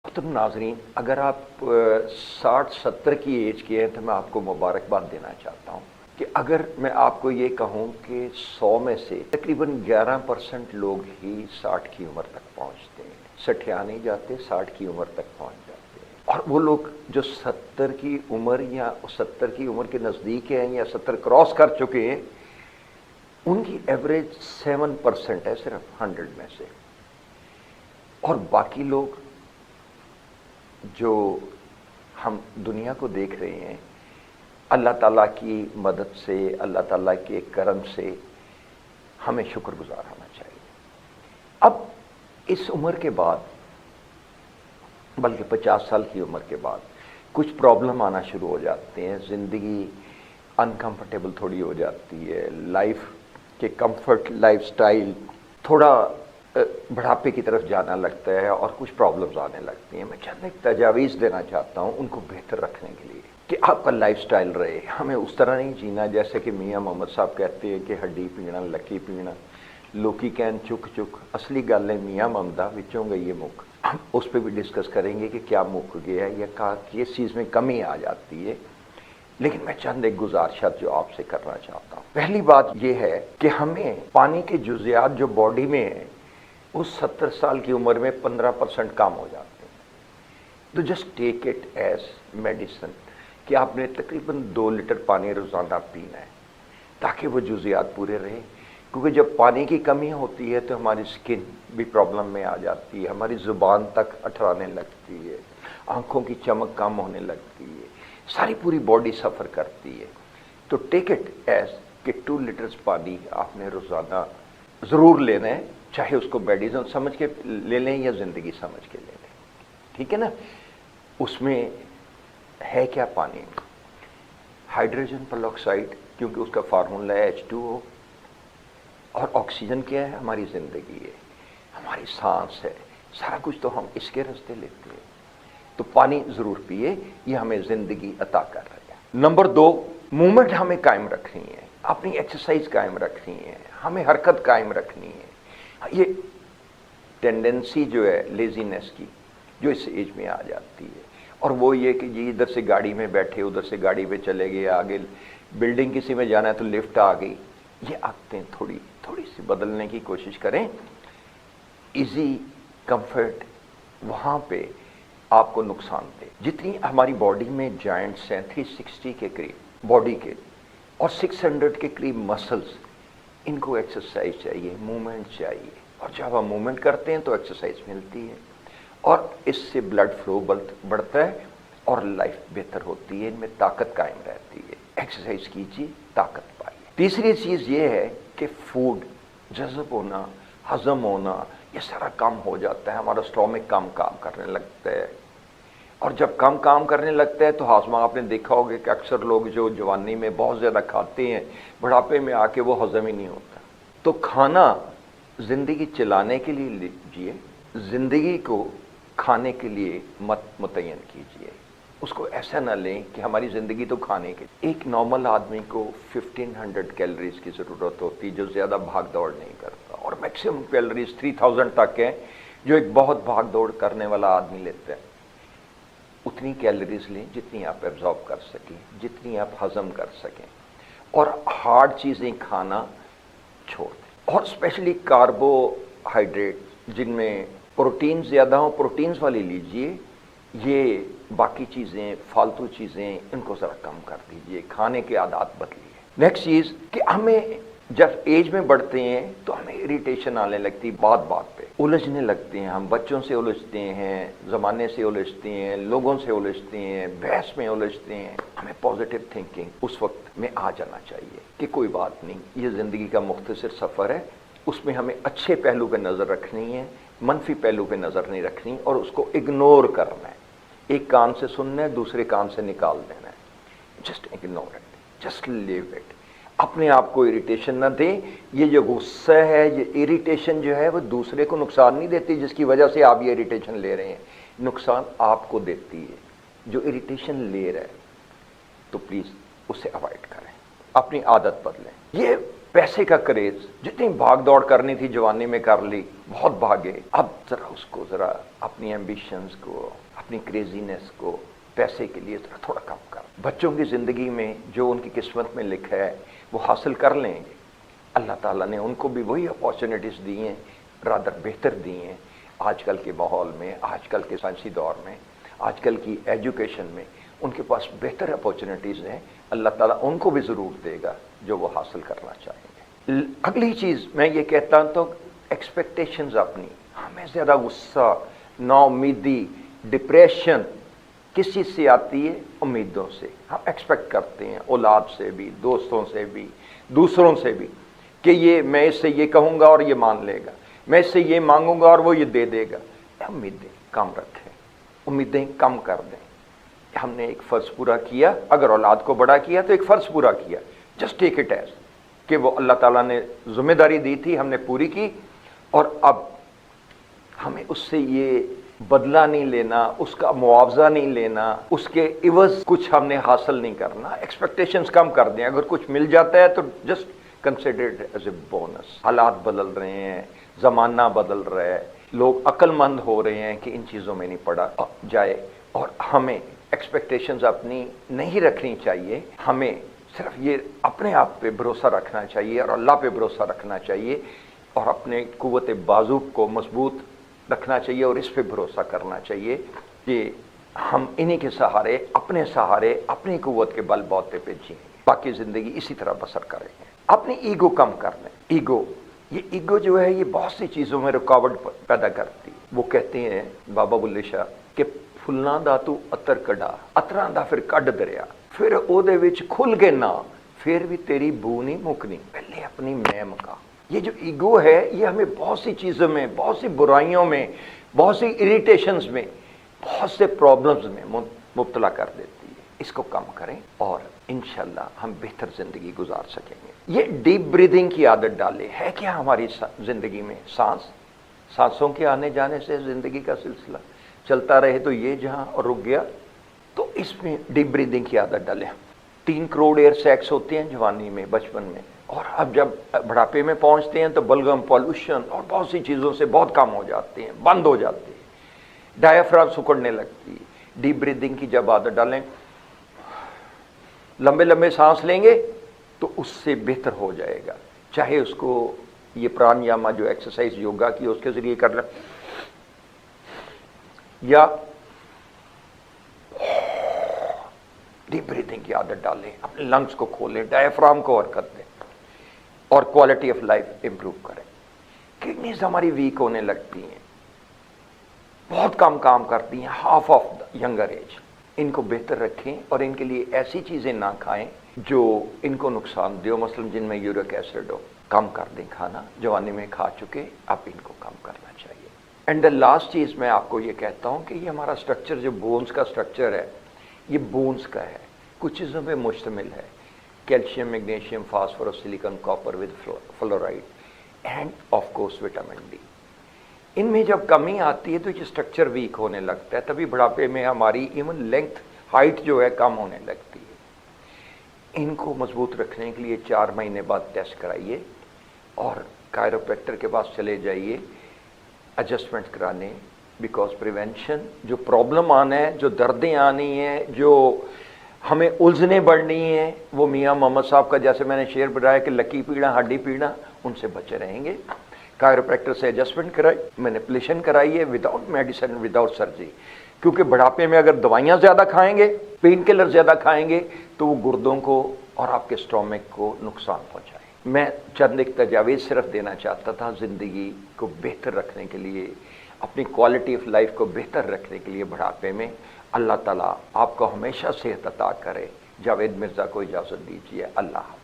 محترم ناظرین، اگر آپ 60-70 کی ایج کے ہیں تو میں آپ کو مبارکباد دینا چاہتا ہوں کہ اگر میں آپ کو یہ کہوں کہ 100 میں سے تقریباً 11% لوگ ہی 60 کی عمر تک پہنچتے ہیں، 60 نہیں جاتے، 60 کی عمر تک پہنچ جاتے ہیں۔ اور وہ لوگ جو 70 کی عمر یا 70 کی عمر کے نزدیک ہیں یا 70 کراس کر چکے ہیں، ان کی ایوریج 7% ہے صرف 100 میں سے، اور باقی لوگ جو ہم دنیا کو دیکھ رہے ہیں، اللہ تعالیٰ کی مدد سے، اللہ تعالیٰ کے کرم سے ہمیں شکر گزار ہونا چاہیے۔ اب اس عمر کے بعد، بلکہ 50 سال کی عمر کے بعد کچھ پرابلم آنا شروع ہو جاتے ہیں، زندگی انکمفرٹیبل تھوڑی ہو جاتی ہے، لائف کے کمفرٹ، لائف سٹائل تھوڑا بڑھاپے کی طرف جانا لگتا ہے اور کچھ پرابلمز آنے لگتی ہیں۔ میں چند ایک تجاویز دینا چاہتا ہوں ان کو بہتر رکھنے کے لیے کہ آپ کا لائف سٹائل رہے۔ ہمیں اس طرح نہیں جینا جیسے کہ میاں محمد صاحب کہتے ہیں کہ ہڈی پینا لکی پینا، لوکی کہن چک چک، اصلی گل ہے میاں محمدہ وچوں گئی ہے مک۔ ہم اس پہ بھی ڈسکس کریں گے کہ کیا مک گیا ہے یا کس چیز میں کمی آ جاتی ہے، لیکن میں چند ایک گزارشات جو آپ سے کرنا چاہتا ہوں۔ پہلی بات یہ ہے کہ ہمیں پانی کے جزیات جو باڈی میں ہیں اس 70 سال کی عمر میں 15% کم ہو جاتے ہیں۔ تو just take it as medicine کہ آپ نے تقریباً 2 لیٹر پانی روزانہ پینا ہے تاکہ وہ جزیات پورے رہیں، کیونکہ جب پانی کی کمی ہوتی ہے تو ہماری سکن بھی پرابلم میں آ جاتی ہے، ہماری زبان تک اٹھرانے لگتی ہے، آنکھوں کی چمک کم ہونے لگتی ہے، ساری پوری باڈی سفر کرتی ہے۔ تو ٹیک اٹ ایز کہ 2 لیٹرز پانی آپ نے روزانہ ضرور لینا ہے، چاہے اس کو میڈیسن سمجھ کے لے لیں یا زندگی سمجھ کے لے لیں، ٹھیک ہے نا؟ اس میں ہے کیا؟ پانی میں ہائیڈروجن پر آکسائڈ، کیونکہ اس کا فارمولا ہے H2O، اور آکسیجن کیا ہے؟ ہماری زندگی ہے، ہماری سانس ہے، سارا کچھ تو ہم اس کے راستے لیتے ہیں۔ تو پانی ضرور پیے، یہ ہمیں زندگی عطا کر رہا ہے۔ نمبر 2، موومنٹ ہمیں قائم رکھنی ہے، اپنی ایکسرسائز قائم رکھنی ہے، ہمیں حرکت قائم رکھنی ہے۔ یہ ٹینڈنسی جو ہے لیزینس کی جو اس ایج میں آ جاتی ہے، اور وہ یہ کہ جی ادھر سے گاڑی میں بیٹھے، ادھر سے گاڑی پہ چلے گئے، آگے بلڈنگ کسی میں جانا ہے تو لفٹ آ گئی، یہ عادتیں تھوڑی سی بدلنے کی کوشش کریں۔ ایزی کمفرٹ وہاں پہ آپ کو نقصان دے۔ جتنی ہماری باڈی میں جوائنٹس ہیں 360 کے قریب باڈی کے اور 600 کے قریب مسلز، ان کو ایکسرسائز چاہیے، موومنٹ چاہیے، اور جب ہم موومنٹ کرتے ہیں تو ایکسرسائز ملتی ہے اور اس سے بلڈ فلو بڑھتا ہے اور لائف بہتر ہوتی ہے، ان میں طاقت قائم رہتی ہے۔ ایکسرسائز کیجیے، طاقت پائیے۔ تیسری چیز یہ ہے کہ فوڈ جذب ہونا، ہضم ہونا، یہ سارا کم ہو جاتا ہے، ہمارا اسٹومک کم کام کرنے لگتا ہے، اور جب کم کام کرنے لگتا ہے تو ہاضمہ، آپ نے دیکھا ہوگا کہ اکثر لوگ جو جوانی میں بہت زیادہ کھاتے ہیں بڑھاپے میں آ کے وہ ہضم ہی نہیں ہوتا۔ تو کھانا زندگی چلانے کے لیے لیجیے، زندگی کو کھانے کے لیے مت متعین کیجیے۔ اس کو ایسا نہ لیں کہ ہماری زندگی تو کھانے کے۔ ایک نارمل آدمی کو 1500 کیلریز کی ضرورت ہوتی جو زیادہ بھاگ دوڑ نہیں کرتا، اور میکسیمم کیلریز 3000 تک ہیں جو ایک بہت بھاگ دوڑ کرنے والا آدمی لیتا ہے۔ اتنی کیلریز لیں جتنی آپ ایبزارب کر سکیں، جتنی آپ ہضم کر سکیں، اور ہارڈ چیزیں کھانا چھوڑ دیں، اور اسپیشلی کاربوہائیڈریٹ جن میں پروٹین زیادہ ہوں، پروٹینز والی لیجئے۔ یہ باقی چیزیں، فالتو چیزیں، ان کو ذرا کم کر دیجئے، کھانے کے عادات بدلیے۔ نیکسٹ چیز کہ ہمیں جب ایج میں بڑھتے ہیں تو ہمیں اریٹیشن آنے لگتی، بات بات پہ الجھنے لگتے ہیں، ہم بچوں سے الجھتے ہیں، زمانے سے الجھتے ہیں، لوگوں سے الجھتے ہیں، بحث میں الجھتے ہیں۔ ہمیں پازیٹیو تھنکنگ اس وقت میں آ جانا چاہیے کہ کوئی بات نہیں، یہ زندگی کا مختصر سفر ہے، اس میں ہمیں اچھے پہلو پہ نظر رکھنی ہے، منفی پہلو پہ نظر نہیں رکھنی، اور اس کو اگنور کرنا ہے۔ ایک کان سے سننا ہے، دوسرے کان سے نکال دینا ہے۔ Just ignore it, just leave it. اپنے آپ کو اریٹیشن نہ دیں۔ یہ جو غصہ ہے، یہ اریٹیشن جو ہے وہ دوسرے کو نقصان نہیں دیتی جس کی وجہ سے آپ یہ اریٹیشن لے رہے ہیں، نقصان آپ کو دیتی ہے جو اریٹیشن لے رہا ہے۔ تو پلیز اسے اوائڈ کریں، اپنی عادت بدلیں۔ یہ पैसे का क्रेज, जितनी भाग दौड़ करनी थी जवानी में कर ली, बहुत भागे। अब जरा उसको, जरा अपनी एम्बिशंस को, अपनी क्रेजीनेस को पैसे के लिए जरा थोड़ा कम कर। बच्चों की ज़िंदगी में जो उनकी किस्मत में लिखा है वो हासिल कर लेंगे। अल्लाह ताला ने उनको भी वही अपॉर्चुनिटीज़ दी हैं, रादर बेहतर दी हैं। आजकल के माहौल में, आजकल के साइंसी दौर में, आजकल की एजुकेशन में उनके पास बेहतर अपॉर्चुनिटीज़ हैं। अल्लाह ताला उनको भी ज़रूर देगा जो वो हासिल करना चाहेंगे। अगली चीज़ मैं ये कहता हूँ तो एक्सपेक्टेशंस अपनी, हमें ज़्यादा गुस्सा, नाउमीदी, डिप्रेशन किस चीज़ से आती है? उम्मीदों से। हम एक्सपेक्ट करते हैं औलाद से भी, दोस्तों से भी, दूसरों से भी, कि ये मैं इससे ये कहूँगा और ये मान लेगा, मैं इससे ये मांगूंगा और वो ये दे देगा। उम्मीदें कम रखें, उम्मीदें कम कर दें। हमने एक फ़र्ज़ पूरा किया, अगर औलाद को बड़ा किया तो एक फ़र्ज़ पूरा किया, जस्ट टेक इट एज कि वो अल्लाह ताला ने ज़िम्मेदारी दी थी, हमने पूरी की, और अब हमें उससे ये बदला नहीं लेना, उसका मुआवजा नहीं लेना, उसके इवज़ कुछ हमने हासिल नहीं करना। एक्सपेक्टेशंस कम कर दें। अगर कुछ मिल जाता है तो just consider it as a bonus. हालात बदल रहे हैं, ज़माना बदल रहा है, लोग अक्लमंद हो रहे हैं कि इन चीज़ों में नहीं पड़ा जाए, और हमें एक्सपेक्टेशंस अपनी नहीं रखनी चाहिए। हमें सिर्फ ये अपने आप पे भरोसा रखना चाहिए और अल्लाह पे भरोसा रखना चाहिए, और अपने कुव्वत बाजू को मजबूत रखना चाहिए, और इस पे भरोसा करना चाहिए कि हम इन्हीं के सहारे, अपनी कुव्वत के बल बौते पे जिएंगे, बाकी ज़िंदगी इसी तरह बसर करेंगे। अपनी ईगो कम कर लें। ये ईगो जो है ये बहुत सी चीज़ों में रुकावट पैदा करती है। वो कहते हैं बाबा बुल्ले शाह कि फुल्लां दा तू अतर कढ़ा, अतरां दा फिर कढ़ दरिया, फिर ओदे विच खुल के ना, फिर भी तेरी बू नहीं मुकनी। पहले अपनी मैं मका। ये जो ईगो है ये हमें बहुत सी चीज़ों में, बहुत सी बुराइयों में, बहुत सी इरिटेशंस में, बहुत से प्रॉब्लम्स में मुब्तला कर देती है। इसको कम करें और इंशाल्लाह हम बेहतर ज़िंदगी गुजार सकेंगे। ये डीप ब्रीदिंग की आदत डालें। है क्या हमारी ज़िंदगी में? सांसों के आने जाने से ज़िंदगी का सिलसिला चलता रहे तो ये जहाँ और रुक गया, तो इसमें डीप ब्रीदिंग की आदत डालें। 3 करोड़ एयर सैक्स होते हैं जवानी में, बचपन में, और अब जब बुढ़ापे में पहुंचते हैं तो बलगम, पॉल्यूशन और बहुत सी चीज़ों से बहुत कम हो जाते हैं, बंद हो जाते हैं, डायफ्राम सिकुड़ने लगती है। डीप ब्रीदिंग की जब आदत डालें, लंबे लंबे सांस लेंगे तो उससे बेहतर हो जाएगा। चाहे उसको ये प्राणायाम जो एक्सरसाइज योगा की उसके ज़रिए कर लें, या डीप ब्रीदिंग की आदत डालें, अपने लंग्स को खोलें, डायफ्राम को हरकत दें, और क्वालिटी ऑफ लाइफ इंप्रूव करें। किडनीज हमारी वीक होने लगती हैं, बहुत कम काम करती हैं, half of the younger age. इनको बेहतर रखें और इनके लिए ऐसी चीज़ें ना खाएं जो इनको नुकसान दे, मसलन जिनमें यूरिक एसिड हो। कम कर दें खाना, जवानी में खा चुके, अब इनको कम करना चाहिए। एंड द लास्ट चीज़ मैं आपको ये कहता हूँ कि ये हमारा स्ट्रक्चर, जो बोन्स का स्ट्रक्चर है, ये बोन्स का है, कुछ चीज़ों पे मुश्तमिल है। Calcium, magnesium, phosphorus, silicon, copper with fluoride, end of course vitamin D. इनमें जब कमी आती है तो ये स्ट्रक्चर वीक होने लगता है, तभी बुढ़ापे में हमारी इवन लेंथ, हाइट जो है कम होने लगती है। इनको मजबूत रखने के लिए 4 महीने बाद टेस्ट कराइए और कायरोप्रैक्टर के पास चले जाइए एडजस्टमेंट कराने, बिकॉज प्रिवेंशन, जो प्रॉब्लम आना है, जो दर्दें आनी हैं, जो हमें उलझने बढ़नी है, वो मियाँ मोहम्मद साहब का जैसे मैंने शेर बनाया कि लकी पीड़ा, हड्डी पीड़ा, उनसे बचे रहेंगे। कायरोप्रैक्टर से एडजस्टमेंट कराई, मैनिपुलेशन कराइए विदाउट मेडिसिन, विदाउट सर्जरी, क्योंकि बुढ़ापे में अगर दवाइयाँ ज़्यादा खाएंगे, पेन किलर ज़्यादा खाएंगे, तो वो गुर्दों को और आपके स्टोमक को नुकसान पहुँचाए। मैं चंद एक तजावीज़ सिर्फ देना चाहता था ज़िंदगी को बेहतर रखने के लिए, अपनी क्वालिटी ऑफ लाइफ को बेहतर रखने के लिए बुढ़ापे में। अल्लाह ताला आपको हमेशा सेहत अता करे। जावेद मिर्ज़ा को इजाज़त दीजिए। अल्लाह।